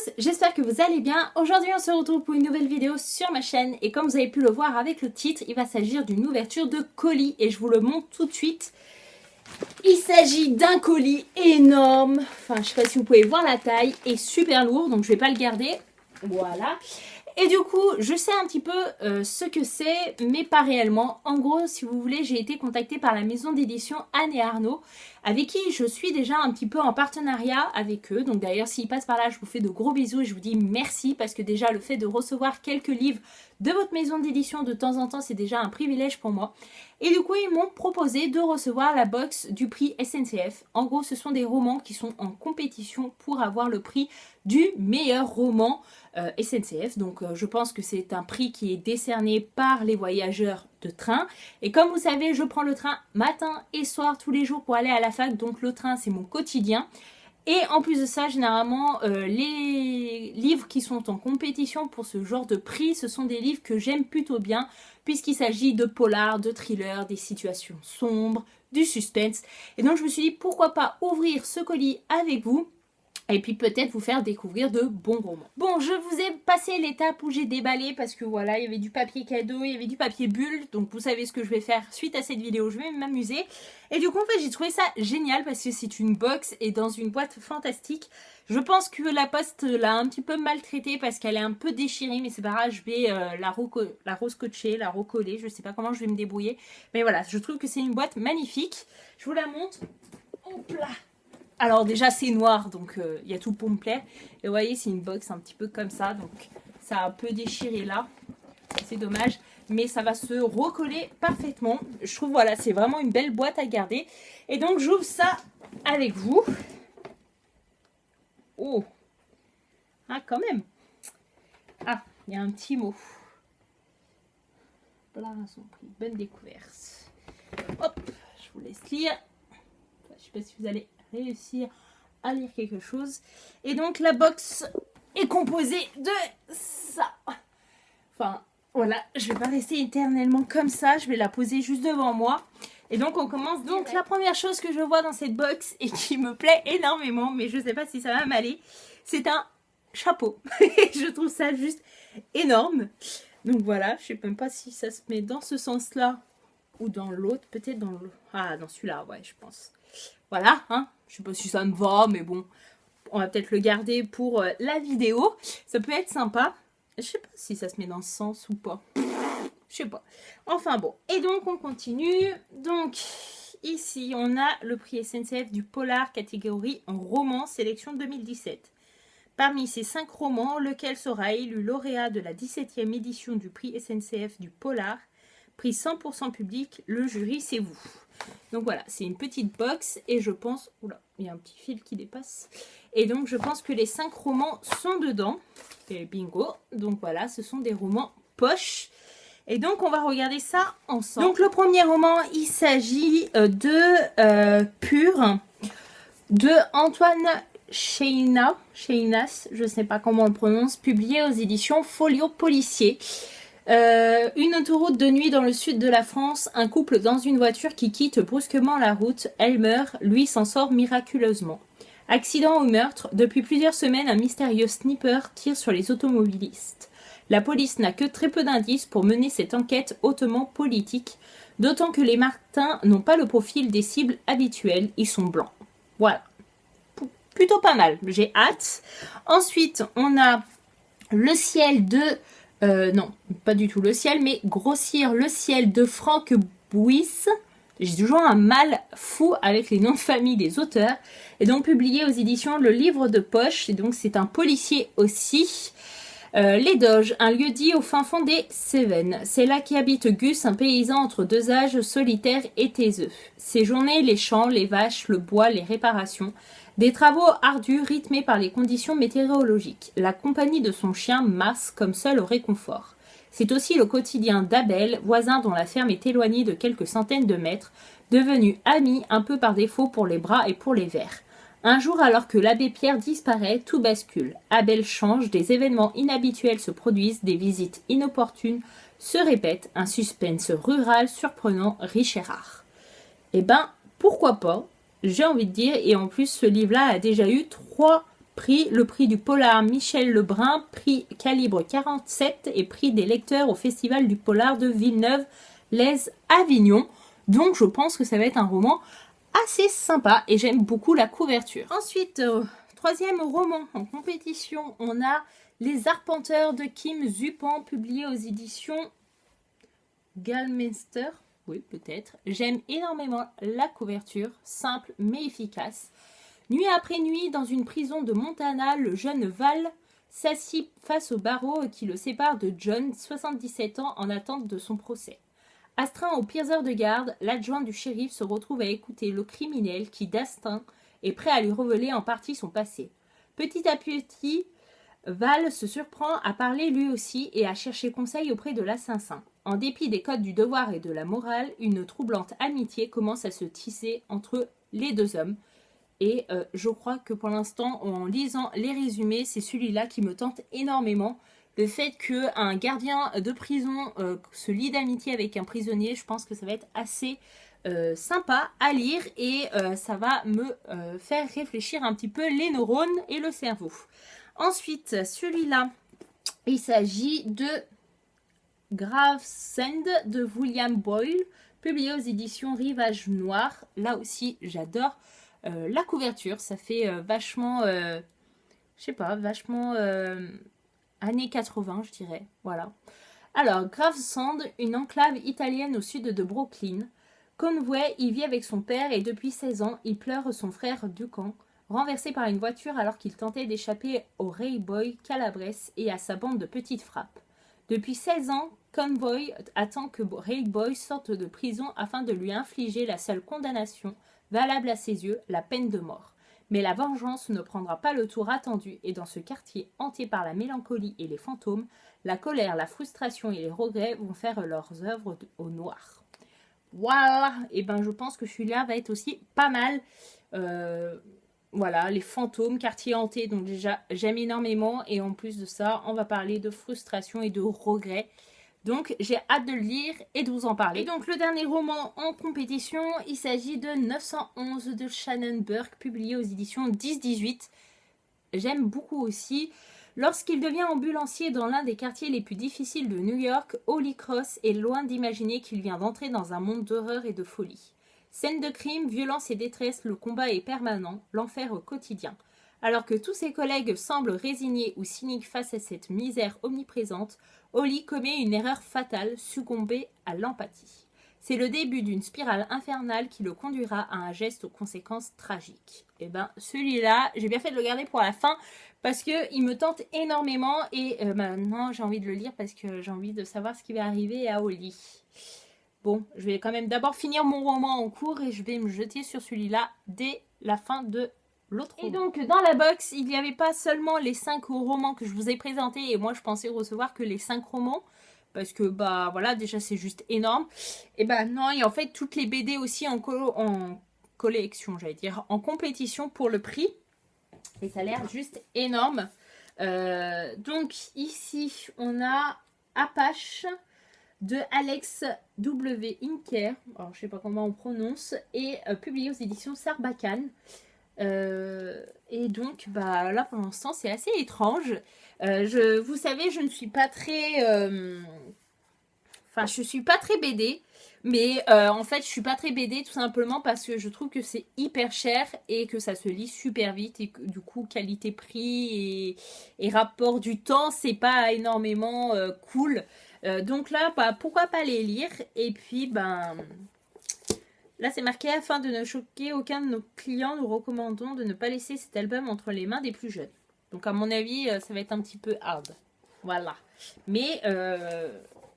tous, j'espère que vous allez bien. Aujourd'hui on se retrouve pour une nouvelle vidéo sur ma chaîne et comme vous avez pu le voir avec le titre, il va s'agir d'une ouverture de colis et je vous le montre tout de suite. Il s'agit d'un colis énorme, enfin je sais pas si vous pouvez voir la taille, et super lourd, donc je vais pas le garder, voilà. Et du coup, je sais un petit peu ce que c'est, mais pas réellement. En gros, si vous voulez, j'ai été contactée par la maison d'édition Anne et Arnaud, avec qui je suis déjà un petit peu en partenariat avec eux. Donc d'ailleurs, s'ils passent par là, je vous fais de gros bisous et je vous dis merci, parce que déjà, le fait de recevoir quelques livres de votre maison d'édition de temps en temps, c'est déjà un privilège pour moi. Et du coup, ils m'ont proposé de recevoir la box du prix SNCF. En gros, ce sont des romans qui sont en compétition pour avoir le prix du meilleur roman SNCF. Donc je pense que c'est un prix qui est décerné par les voyageurs de train. Et comme vous savez, je prends le train matin et soir tous les jours pour aller à la fac. Donc le train, c'est mon quotidien. Et en plus de ça, généralement, les livres qui sont en compétition pour ce genre de prix, ce sont des livres que j'aime plutôt bien, puisqu'il s'agit de polars, de thrillers, des situations sombres, du suspense. Et donc je me suis dit, pourquoi pas ouvrir ce colis avec vous et puis peut-être vous faire découvrir de bons romans. Bon, je vous ai passé l'étape où j'ai déballé parce que voilà, il y avait du papier cadeau, il y avait du papier bulle. Donc vous savez ce que je vais faire suite à cette vidéo, je vais m'amuser. Et du coup, en fait, j'ai trouvé ça génial parce que c'est une box et dans une boîte fantastique. Je pense que la poste l'a un petit peu maltraitée parce qu'elle est un peu déchirée, mais c'est pas grave, je vais la rescotcher, la recoller, je sais pas comment je vais me débrouiller. Mais voilà, je trouve que c'est une boîte magnifique. Je vous la montre. Hop là. Alors déjà c'est noir, donc il y a tout pour me plaire. Et vous voyez, c'est une box un petit peu comme ça, donc ça a un peu déchiré là. C'est dommage, mais ça va se recoller parfaitement. Je trouve, voilà, c'est vraiment une belle boîte à garder. Et donc j'ouvre ça avec vous. Oh, ah quand même. Ah, il y a un petit mot. Là, son prix, bonne découverte. Hop, je vous laisse lire. Je sais pas si vous allez réussir à lire quelque chose. Et donc la box est composée de ça. Enfin voilà, je vais pas rester éternellement comme ça, je vais la poser juste devant moi. Et donc on commence. Donc la première chose que je vois dans cette box et qui me plaît énormément, mais je sais pas si ça va m'aller, c'est un chapeau. Je trouve ça juste énorme. Donc voilà, je sais même pas si ça se met dans ce sens-là ou dans l'autre, peut-être dans le... Ah, dans celui-là, ouais, je pense. Voilà, hein, je sais pas si ça me va, mais bon, on va peut-être le garder pour la vidéo. Ça peut être sympa. Je sais pas si ça se met dans ce sens ou pas. Je sais pas. Enfin bon, et donc on continue. Donc ici, on a le prix SNCF du polar catégorie en roman sélection 2017. Parmi ces 5 romans, lequel sera élu lauréat de la 17e édition du prix SNCF du polar? Prix 100% public, le jury c'est vous. Donc voilà, c'est une petite box et je pense... Oula, il y a un petit fil qui dépasse. Et donc je pense que les 5 romans sont dedans. Et bingo. Donc voilà, ce sont des romans poche. Et donc on va regarder ça ensemble. Donc le premier roman, il s'agit de Pur, de Antoine Cheynas, je ne sais pas comment on le prononce, publié aux éditions Folio Policier. Une autoroute de nuit dans le sud de la France, un couple dans une voiture qui quitte brusquement la route, elle meurt, lui s'en sort miraculeusement. Accident ou meurtre, depuis plusieurs semaines un mystérieux sniper tire sur les automobilistes. La police n'a que très peu d'indices pour mener cette enquête hautement politique, d'autant que les martins n'ont pas le profil des cibles habituelles, ils sont blancs. Voilà, plutôt pas mal, j'ai hâte. Ensuite on a Le ciel de... non, pas du tout Le ciel, mais Grossir le ciel de Franck Bouis. J'ai toujours un mal fou avec les noms de famille des auteurs. Et donc publié aux éditions Le Livre de Poche. Et donc c'est un policier aussi. Les Doges, un lieu dit au fin fond des Cévennes. C'est là qu'habite Gus, un paysan entre deux âges, solitaire et taiseux. Ses journées, les champs, les vaches, le bois, les réparations. Des travaux ardus rythmés par les conditions météorologiques. La compagnie de son chien Mars comme seul réconfort. C'est aussi le quotidien d'Abel, voisin dont la ferme est éloignée de quelques centaines de mètres, devenu ami un peu par défaut pour les bras et pour les vers. Un jour, alors que l'abbé Pierre disparaît, tout bascule. Abel change, des événements inhabituels se produisent, des visites inopportunes se répètent, un suspense rural surprenant, riche et rare. Eh ben, pourquoi pas? J'ai envie de dire, et en plus ce livre-là a déjà eu 3 le prix du polar Michel Lebrun, prix calibre 47 et prix des lecteurs au Festival du Polar de Villeneuve-lès-Avignon. Donc je pense que ça va être un roman assez sympa et j'aime beaucoup la couverture. Ensuite, troisième roman en compétition, on a Les Arpenteurs de Kim Zupan, publié aux éditions Galmeister. Oui, peut-être. J'aime énormément la couverture, simple mais efficace. Nuit après nuit, dans une prison de Montana, le jeune Val s'assit face au barreau qui le sépare de John, 77 ans, en attente de son procès. Astreint aux pires heures de garde, l'adjoint du shérif se retrouve à écouter le criminel qui, d'instinct, est prêt à lui révéler en partie son passé. Petit à petit, Val se surprend à parler lui aussi et à chercher conseil auprès de l'assassin. En dépit des codes du devoir et de la morale, une troublante amitié commence à se tisser entre les deux hommes. Et je crois que pour l'instant, en lisant les résumés, c'est celui-là qui me tente énormément. Le fait qu'un gardien de prison se lie d'amitié avec un prisonnier, je pense que ça va être assez sympa à lire et ça va me faire réfléchir un petit peu les neurones et le cerveau. Ensuite, celui-là, il s'agit de Gravesend de William Boyle, publié aux éditions Rivage Noir. Là aussi, j'adore la couverture. Ça fait vachement, je sais pas, vachement années 80, je dirais. Voilà. Alors, Gravesend, une enclave italienne au sud de Brooklyn. Conway y vit avec son père et depuis 16 ans, il pleure son frère Duncan, renversé par une voiture alors qu'il tentait d'échapper au Ray Boy Calabrese et à sa bande de petites frappes. Depuis 16 ans, Conway attend que Ray Boy sorte de prison afin de lui infliger la seule condamnation valable à ses yeux, la peine de mort. Mais la vengeance ne prendra pas le tour attendu et dans ce quartier hanté par la mélancolie et les fantômes, la colère, la frustration et les regrets vont faire leurs œuvres au noir. Voilà, et ben je pense que celui-là va être aussi pas mal. Voilà, les fantômes, quartier hanté, donc déjà j'aime énormément et en plus de ça, on va parler de frustration et de regrets. Donc j'ai hâte de le lire et de vous en parler. Et donc le dernier roman en compétition, il s'agit de 911 de Shannon Burke, publié aux éditions 10-18. J'aime beaucoup aussi. Lorsqu'il devient ambulancier dans l'un des quartiers les plus difficiles de New York, Holy Cross est loin d'imaginer qu'il vient d'entrer dans un monde d'horreur et de folie. Scène de crime, violence et détresse, le combat est permanent, l'enfer au quotidien. Alors que tous ses collègues semblent résignés ou cyniques face à cette misère omniprésente, Holly commet une erreur fatale, succomber à l'empathie. C'est le début d'une spirale infernale qui le conduira à un geste aux conséquences tragiques. Et ben celui-là, j'ai bien fait de le garder pour la fin parce qu'il me tente énormément et maintenant j'ai envie de le lire parce que j'ai envie de savoir ce qui va arriver à Holly. Bon, je vais quand même d'abord finir mon roman en cours et je vais me jeter sur celui-là dès la fin de l'autre roman. Et donc dans la box, il n'y avait pas seulement les 5 romans que je vous ai présentés et moi je pensais recevoir que les 5 romans. Parce que bah voilà, déjà c'est juste énorme. Et bah non, et en fait toutes les BD aussi en collection, j'allais dire, en compétition pour le prix. Et ça a l'air juste énorme. Donc ici on a Apache de Alex W. Inker, alors je sais pas comment on prononce, et publié aux éditions Sarbacane. Et donc bah là pour l'instant c'est assez étrange. Vous savez, je ne suis pas très je suis pas très BD, mais en fait je suis pas très BD tout simplement parce que je trouve que c'est hyper cher et que ça se lit super vite et que du coup qualité-prix et rapport du temps c'est pas énormément cool. Donc là bah, pourquoi pas les lire. Et puis ben là, c'est marqué, afin de ne choquer aucun de nos clients, nous recommandons de ne pas laisser cet album entre les mains des plus jeunes. Donc, à mon avis, ça va être un petit peu hard. Voilà. Mais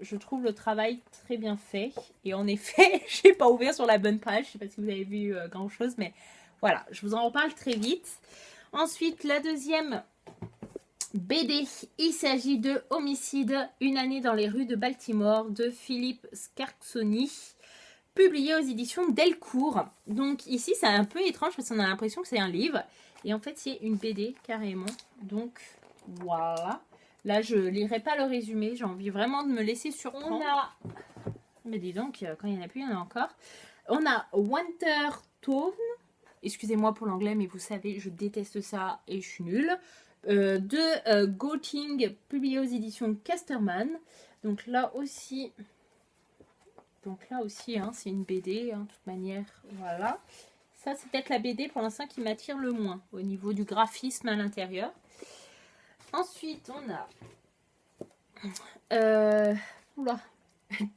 je trouve le travail très bien fait. Et en effet, je n'ai pas ouvert sur la bonne page. Je ne sais pas si vous avez vu grand-chose, mais voilà. Je vous en reparle très vite. Ensuite, la deuxième BD, il s'agit de Homicide, une année dans les rues de Baltimore, de Philippe Scarxoni. Publié aux éditions Delcourt. Donc ici c'est un peu étrange parce qu'on a l'impression que c'est un livre et en fait c'est une BD carrément. Donc voilà. Là je lirai pas le résumé, j'ai envie vraiment de me laisser surprendre. Mais dis donc, quand il n'y en a plus, il y en a encore. On a Winter Tone excusez-moi pour l'anglais, mais vous savez, je déteste ça et je suis nulle. De Goting, publié aux éditions Casterman. Donc là aussi, hein, c'est une BD, hein, de toute manière, voilà. Ça, c'est peut-être la BD pour l'instant qui m'attire le moins au niveau du graphisme à l'intérieur. Ensuite, on a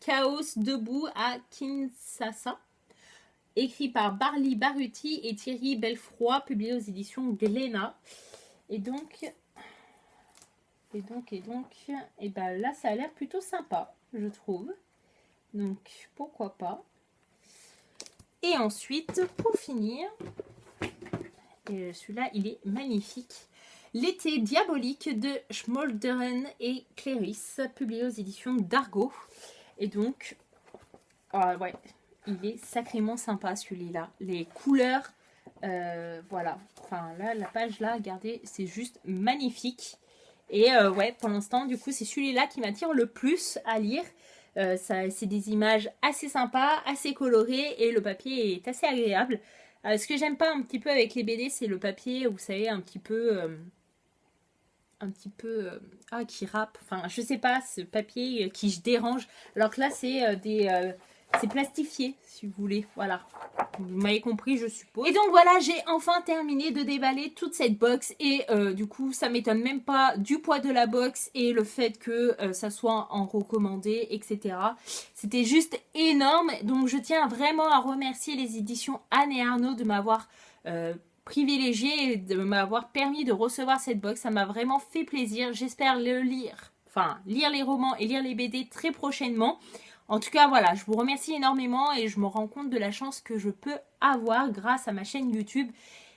Chaos debout à Kinshasa, écrit par Barley Baruti et Thierry Belfroy, publié aux éditions Glénat. Et ben là, ça a l'air plutôt sympa, je trouve. Donc, pourquoi pas. Et ensuite, pour finir, celui-là, il est magnifique. L'été diabolique de Schmolderen et Cléris, publié aux éditions d'Argo. Et donc, ouais, il est sacrément sympa celui-là. Les couleurs, voilà. Enfin, là, la page là, regardez, c'est juste magnifique. Et ouais, pour l'instant, du coup, c'est celui-là qui m'attire le plus à lire. C'est des images assez sympas, assez colorées et le papier est assez agréable. Ce que j'aime pas un petit peu avec les BD, c'est le papier, vous savez, un petit peu qui râpe. Enfin, je sais pas, ce papier qui je dérange. Alors que là, c'est plastifié, si vous voulez. Voilà. Vous m'avez compris, je suppose. Et donc voilà, j'ai enfin terminé de déballer toute cette box. Et du coup, ça m'étonne même pas du poids de la box et le fait que ça soit en recommandé, etc. C'était juste énorme. Donc je tiens vraiment à remercier les éditions Anne et Arnaud de m'avoir privilégié et de m'avoir permis de recevoir cette box. Ça m'a vraiment fait plaisir. J'espère lire les romans et lire les BD très prochainement. En tout cas, voilà, je vous remercie énormément et je me rends compte de la chance que je peux avoir grâce à ma chaîne YouTube.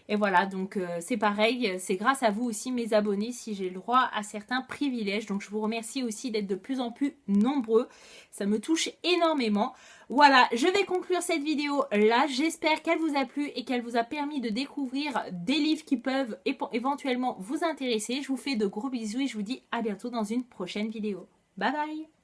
Et voilà, donc c'est pareil, c'est grâce à vous aussi, mes abonnés, si j'ai le droit à certains privilèges. Donc je vous remercie aussi d'être de plus en plus nombreux. Ça me touche énormément. Voilà, je vais conclure cette vidéo là. J'espère qu'elle vous a plu et qu'elle vous a permis de découvrir des livres qui peuvent éventuellement vous intéresser. Je vous fais de gros bisous et je vous dis à bientôt dans une prochaine vidéo. Bye bye!